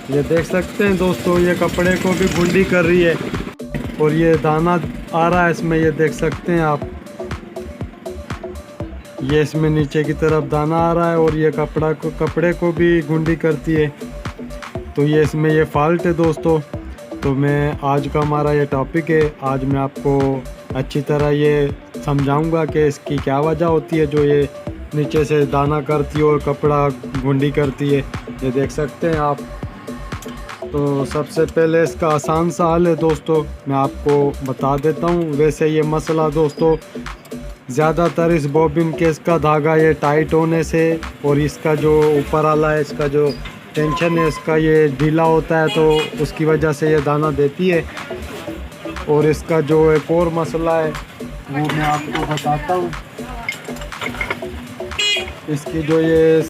ये देख सकते हैं दोस्तों, ये कपड़े को भी गुंडी कर रही है और ये दाना आ रहा है इसमें, ये देख सकते हैं आप। ये इसमें नीचे की तरफ दाना आ रहा है और ये कपड़े को भी गुंडी करती है। तो ये इसमें ये फॉल्ट है दोस्तों। तो मैं आज का हमारा ये टॉपिक है, आज मैं आपको अच्छी तरह ये समझाऊंगा कि इसकी क्या वजह होती है जो ये नीचे से दाना करती है और कपड़ा गुंडी करती है। ये देख सकते हैं आप। तो सबसे पहले इसका आसान सा हल है दोस्तों, मैं आपको बता देता हूँ। वैसे ये मसला दोस्तों ज़्यादातर इस बॉबिन के इसका धागा ये टाइट होने से और इसका जो ऊपर वाला है इसका जो टेंशन है इसका ये ढीला होता है, तो उसकी वजह से ये दाना देती है। और इसका जो एक और मसला है वो मैं आपको बताता हूँ। इसकी जो ये